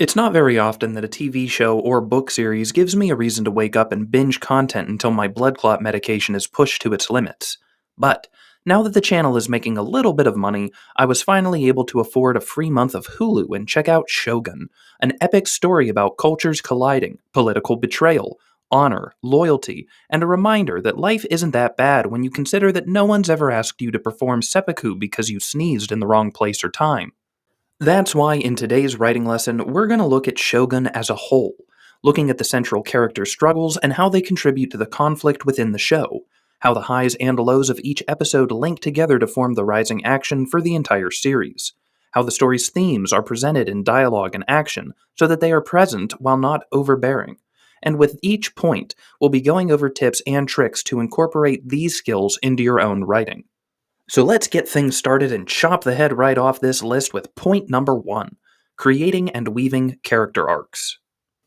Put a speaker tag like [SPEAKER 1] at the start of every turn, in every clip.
[SPEAKER 1] It's not very often that a TV show or book series gives me a reason to wake up and binge content until my blood clot medication is pushed to its limits. But, now that the channel is making a little bit of money, I was finally able to afford a free month of Hulu and check out Shogun, an epic story about cultures colliding, political betrayal, honor, loyalty, and a reminder that life isn't that bad when you consider that no one's ever asked you to perform seppuku because you sneezed in the wrong place or time. That's why in today's writing lesson, we're going to look at Shogun as a whole, looking at the central character struggles and how they contribute to the conflict within the show, how the highs and lows of each episode link together to form the rising action for the entire series, how the story's themes are presented in dialogue and action so that they are present while not overbearing. And with each point, we'll be going over tips and tricks to incorporate these skills into your own writing. So let's get things started and chop the head right off this list with point number 1, creating and weaving character arcs.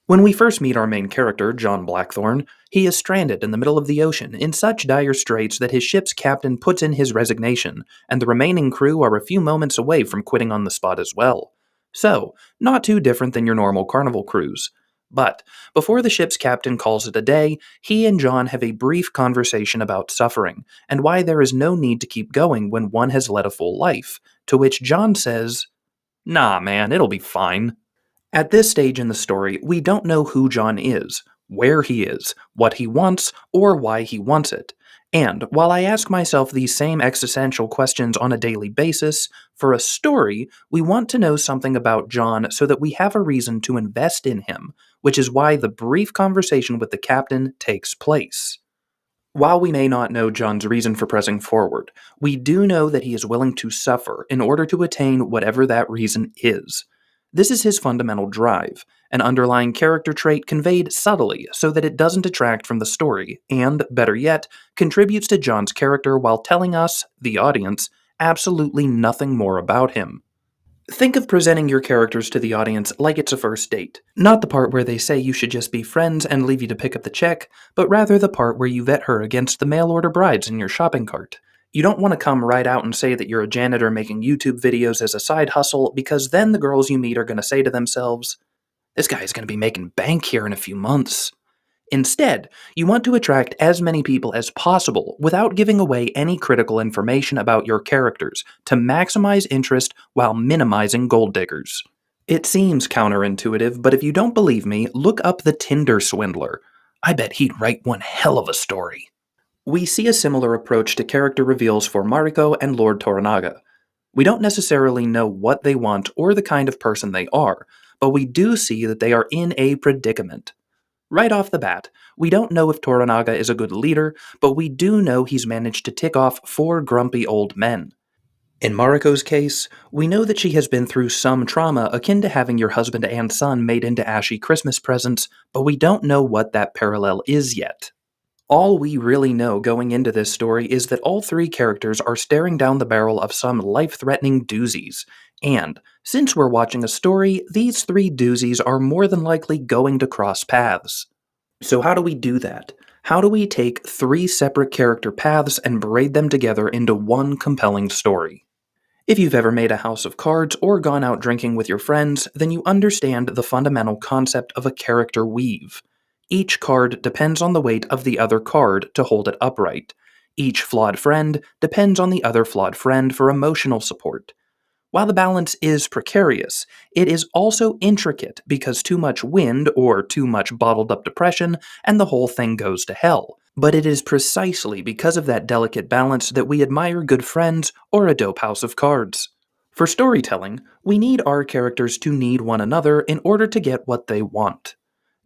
[SPEAKER 1] When we first meet our main character, John Blackthorne, he is stranded in the middle of the ocean in such dire straits that his ship's captain puts in his resignation, and the remaining crew are a few moments away from quitting on the spot as well. So, not too different than your normal carnival cruise. But, before the ship's captain calls it a day, he and John have a brief conversation about suffering, and why there is no need to keep going when one has led a full life, to which John says, "Nah, man, it'll be fine." At this stage in the story, we don't know who John is, where he is, what he wants, or why he wants it. And while I ask myself these same existential questions on a daily basis, for a story, we want to know something about John so that we have a reason to invest in him, which is why the brief conversation with the captain takes place. While we may not know John's reason for pressing forward, we do know that he is willing to suffer in order to attain whatever that reason is. This is his fundamental drive, an underlying character trait conveyed subtly so that it doesn't detract from the story, and, better yet, contributes to John's character while telling us, the audience, absolutely nothing more about him. Think of presenting your characters to the audience like it's a first date. Not the part where they say you should just be friends and leave you to pick up the check, but rather the part where you vet her against the mail-order brides in your shopping cart. You don't want to come right out and say that you're a janitor making YouTube videos as a side hustle, because then the girls you meet are going to say to themselves, "This guy's going to be making bank here in a few months." Instead, you want to attract as many people as possible without giving away any critical information about your characters to maximize interest while minimizing gold diggers. It seems counterintuitive, but if you don't believe me, look up the Tinder swindler. I bet he'd write one hell of a story. We see a similar approach to character reveals for Mariko and Lord Toranaga. We don't necessarily know what they want or the kind of person they are, but we do see that they are in a predicament. Right off the bat, we don't know if Toranaga is a good leader, but we do know he's managed to tick off 4 grumpy old men. In Mariko's case, we know that she has been through some trauma akin to having your husband and son made into ashy Christmas presents, but we don't know what that parallel is yet. All we really know going into this story is that all 3 characters are staring down the barrel of some life-threatening doozies, and, since we're watching a story, these 3 doozies are more than likely going to cross paths. So how do we do that? How do we take 3 separate character paths and braid them together into one compelling story? If you've ever made a house of cards or gone out drinking with your friends, then you understand the fundamental concept of a character weave. Each card depends on the weight of the other card to hold it upright. Each flawed friend depends on the other flawed friend for emotional support. While the balance is precarious, it is also intricate because too much wind or too much bottled up depression and the whole thing goes to hell. But it is precisely because of that delicate balance that we admire good friends or a dope house of cards. For storytelling, we need our characters to need one another in order to get what they want.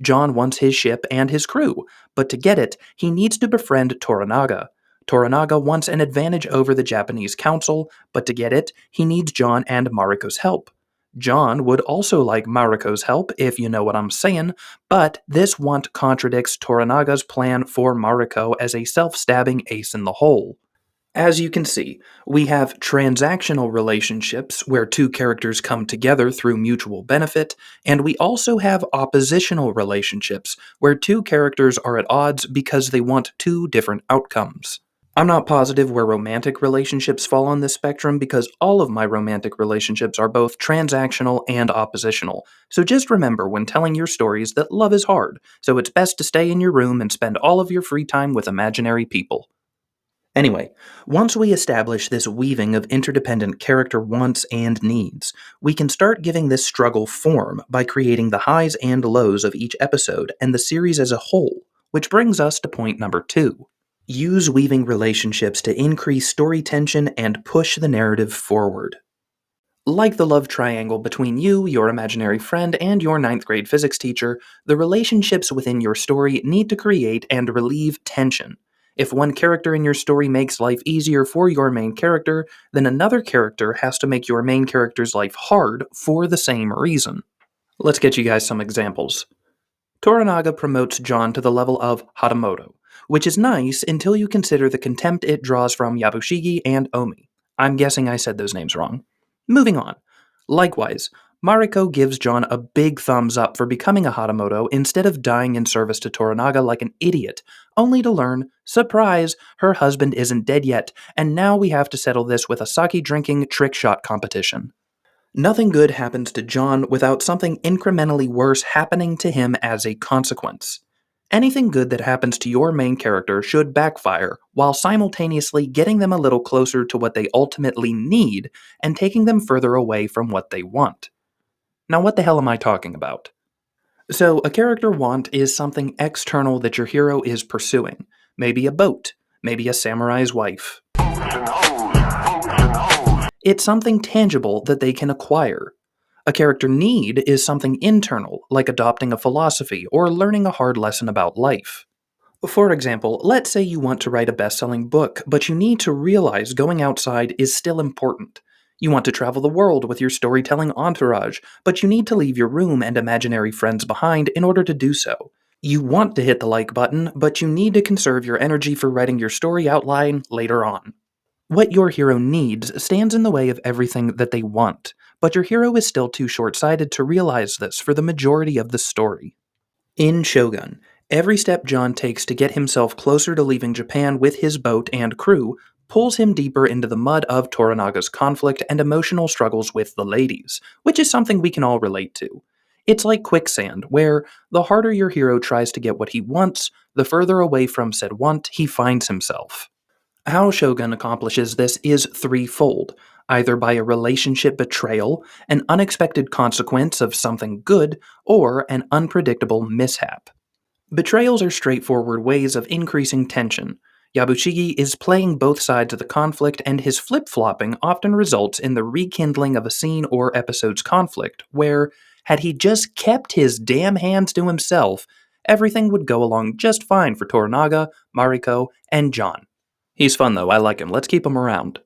[SPEAKER 1] John wants his ship and his crew, but to get it, he needs to befriend Toranaga. Toranaga wants an advantage over the Japanese council, but to get it, he needs John and Mariko's help. John would also like Mariko's help, if you know what I'm saying, but this want contradicts Toranaga's plan for Mariko as a self-stabbing ace in the hole. As you can see, we have transactional relationships where 2 characters come together through mutual benefit, and we also have oppositional relationships where 2 characters are at odds because they want 2 different outcomes. I'm not positive where romantic relationships fall on this spectrum because all of my romantic relationships are both transactional and oppositional. So just remember when telling your stories that love is hard, so it's best to stay in your room and spend all of your free time with imaginary people. Anyway, once we establish this weaving of interdependent character wants and needs, we can start giving this struggle form by creating the highs and lows of each episode and the series as a whole, which brings us to point number 2. Use weaving relationships to increase story tension and push the narrative forward. Like the love triangle between you, your imaginary friend, and your ninth grade physics teacher, the relationships within your story need to create and relieve tension. If one character in your story makes life easier for your main character, then another character has to make your main character's life hard for the same reason. Let's get you guys some examples. Toranaga promotes John to the level of Hatamoto, which is nice until you consider the contempt it draws from Yabushigi and Omi. I'm guessing I said those names wrong. Moving on. Likewise, Mariko gives John a big thumbs up for becoming a Hatamoto instead of dying in service to Toranaga like an idiot, only to learn, surprise, her husband isn't dead yet, and now we have to settle this with a sake drinking trick shot competition. Nothing good happens to John without something incrementally worse happening to him as a consequence. Anything good that happens to your main character should backfire, while simultaneously getting them a little closer to what they ultimately need and taking them further away from what they want. Now, what the hell am I talking about? So, a character want is something external that your hero is pursuing. Maybe a boat, maybe a samurai's wife. It's something tangible that they can acquire. A character need is something internal, like adopting a philosophy or learning a hard lesson about life. For example, let's say you want to write a best-selling book, but you need to realize going outside is still important. You want to travel the world with your storytelling entourage, but you need to leave your room and imaginary friends behind in order to do so. You want to hit the like button, but you need to conserve your energy for writing your story outline later on. What your hero needs stands in the way of everything that they want, but your hero is still too short-sighted to realize this for the majority of the story. In Shogun, every step John takes to get himself closer to leaving Japan with his boat and crew pulls him deeper into the mud of Toranaga's conflict and emotional struggles with the ladies, which is something we can all relate to. It's like quicksand, where the harder your hero tries to get what he wants, the further away from said want he finds himself. How Shogun accomplishes this is threefold, either by a relationship betrayal, an unexpected consequence of something good, or an unpredictable mishap. Betrayals are straightforward ways of increasing tension. Yabushigi is playing both sides of the conflict, and his flip-flopping often results in the rekindling of a scene or episode's conflict, where, had he just kept his damn hands to himself, everything would go along just fine for Toranaga, Mariko, and John. He's fun though, I like him, let's keep him around.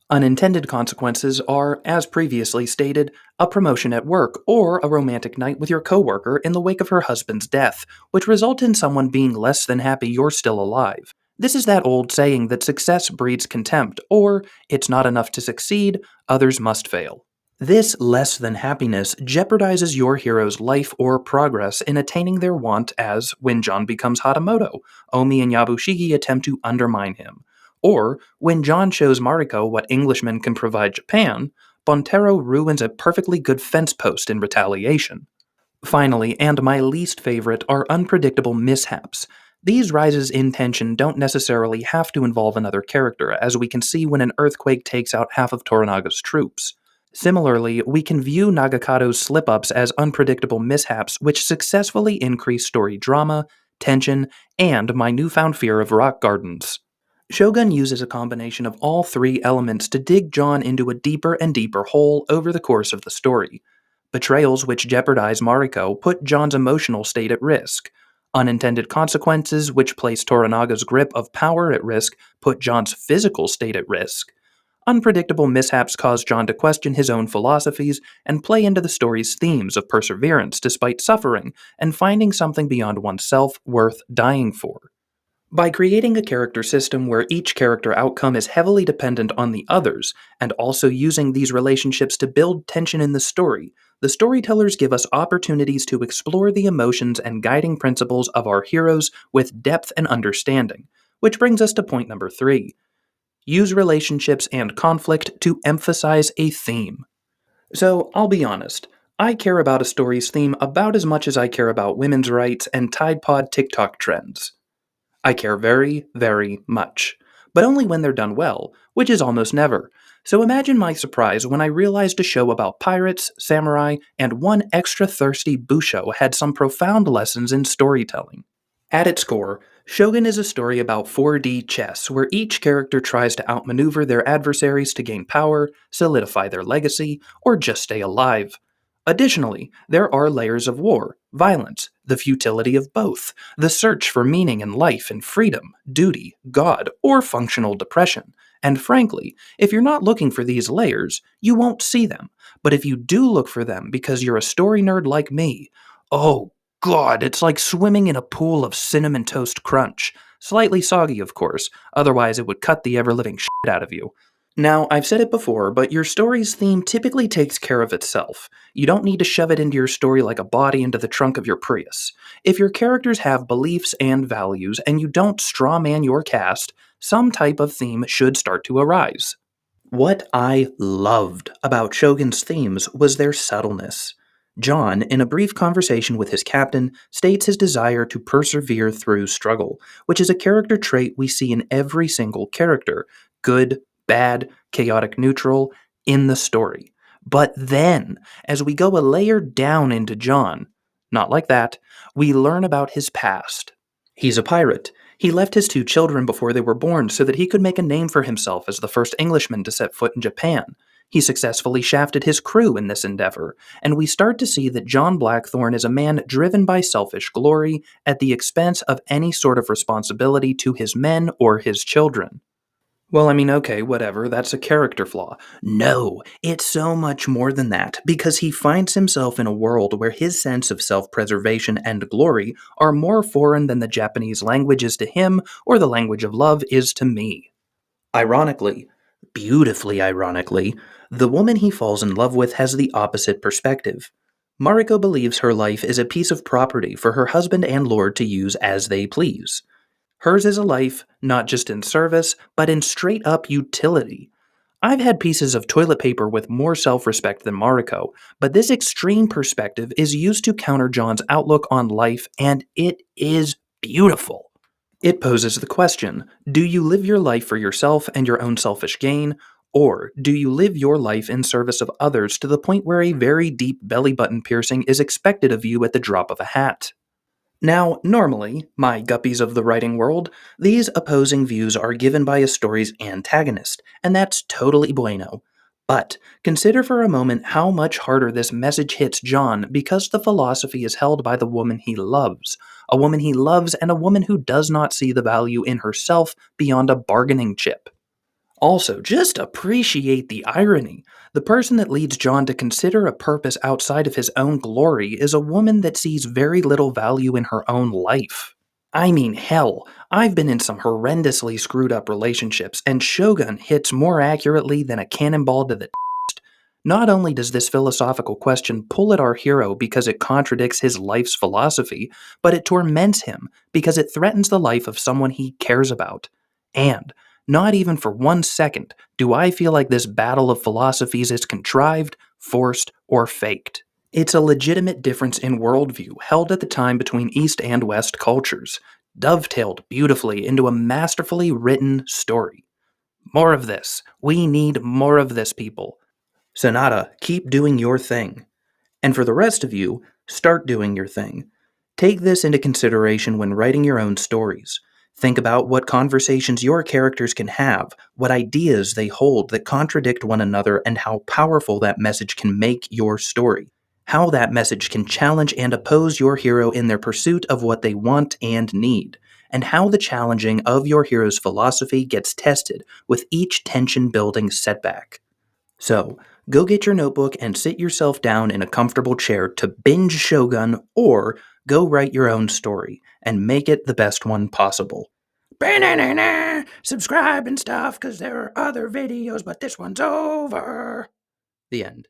[SPEAKER 1] Unintended consequences are, as previously stated, a promotion at work or a romantic night with your coworker in the wake of her husband's death, which result in someone being less than happy you're still alive. This is that old saying that success breeds contempt, or it's not enough to succeed, others must fail. This less than happiness jeopardizes your hero's life or progress in attaining their want as, when John becomes Hatamoto, Omi and Yabushigi attempt to undermine him. Or, when John shows Mariko what Englishmen can provide Japan, Bontero ruins a perfectly good fence post in retaliation. Finally, and my least favorite, are unpredictable mishaps. These rises in tension don't necessarily have to involve another character, as we can see when an earthquake takes out half of Toranaga's troops. Similarly, we can view Nagakato's slip-ups as unpredictable mishaps which successfully increase story drama, tension, and my newfound fear of rock gardens. Shogun uses a combination of all three elements to dig John into a deeper and deeper hole over the course of the story. Betrayals which jeopardize Mariko put John's emotional state at risk. Unintended consequences which place Toranaga's grip of power at risk put John's physical state at risk. Unpredictable mishaps cause John to question his own philosophies and play into the story's themes of perseverance despite suffering and finding something beyond oneself worth dying for. By creating a character system where each character outcome is heavily dependent on the others, and also using these relationships to build tension in the storytellers give us opportunities to explore the emotions and guiding principles of our heroes with depth and understanding, Which brings us to point number 3. Use relationships and conflict to emphasize a theme. So, I'll be honest. I care about a story's theme about as much as I care about women's rights and Tide Pod TikTok trends. I care very, very much. But only when they're done well, which is almost never. So imagine my surprise when I realized a show about pirates, samurai, and one extra thirsty busho had some profound lessons in storytelling. At its core, Shogun is a story about 4D chess where each character tries to outmaneuver their adversaries to gain power, solidify their legacy, or just stay alive. Additionally, there are layers of war, violence, the futility of both, the search for meaning in life and freedom, duty, God, or functional depression. And frankly, if you're not looking for these layers, you won't see them. But if you do look for them because you're a story nerd like me, oh God, it's like swimming in a pool of cinnamon toast crunch. Slightly soggy, of course, otherwise it would cut the ever living shit out of you. Now, I've said it before, but your story's theme typically takes care of itself. You don't need to shove it into your story like a body into the trunk of your Prius. If your characters have beliefs and values, and you don't strawman your cast, some type of theme should start to arise. What I loved about Shogun's themes was their subtleness. John, in a brief conversation with his captain, states his desire to persevere through struggle, which is a character trait we see in every single character good, bad, chaotic, neutral in the story. But then, as we go a layer down into John, not like that, we learn about his past. He's a pirate. He left his 2 children before they were born so that he could make a name for himself as the first Englishman to set foot in Japan. He successfully shafted his crew in this endeavor, and we start to see that John Blackthorne is a man driven by selfish glory at the expense of any sort of responsibility to his men or his children. Well, I mean, okay, whatever, that's a character flaw. No, it's so much more than that, because he finds himself in a world where his sense of self preservation and glory are more foreign than the Japanese language is to him or the language of love is to me. Ironically, beautifully ironically, the woman he falls in love with has the opposite perspective. Mariko believes her life is a piece of property for her husband and lord to use as they please. Hers is a life not just in service, but in straight up utility. I've had pieces of toilet paper with more self respect than Mariko, but this extreme perspective is used to counter John's outlook on life, and it is beautiful. It poses the question: do you live your life for yourself and your own selfish gain, or do you live your life in service of others to the point where a very deep belly button piercing is expected of you at the drop of a hat? Now, normally, my guppies of the writing world, these opposing views are given by a story's antagonist, and that's totally bueno. But consider for a moment how much harder this message hits John because the philosophy is held by the woman he loves. A woman he loves and a woman who does not see the value in herself beyond a bargaining chip. Also, just appreciate the irony. The person that leads John to consider a purpose outside of his own glory is a woman that sees very little value in her own life. I mean, hell, I've been in some horrendously screwed up relationships, and Shogun hits more accurately than a cannonball to the. Not only does this philosophical question pull at our hero because it contradicts his life's philosophy, but it torments him because it threatens the life of someone he cares about. And, not even for 1 second, do I feel like this battle of philosophies is contrived, forced, or faked. It's a legitimate difference in worldview held at the time between East and West cultures, dovetailed beautifully into a masterfully written story. More of this. We need more of this, people. Sonata, keep doing your thing. And for the rest of you, start doing your thing. Take this into consideration when writing your own stories. Think about what conversations your characters can have, what ideas they hold that contradict one another, and how powerful that message can make your story. How that message can challenge and oppose your hero in their pursuit of what they want and need. And how the challenging of your hero's philosophy gets tested with each tension building setback. So, go get your notebook and sit yourself down in a comfortable chair to binge Shogun, or go write your own story and make it the best one possible. Subscribe and stuff, because there are other videos, but this one's over. The end.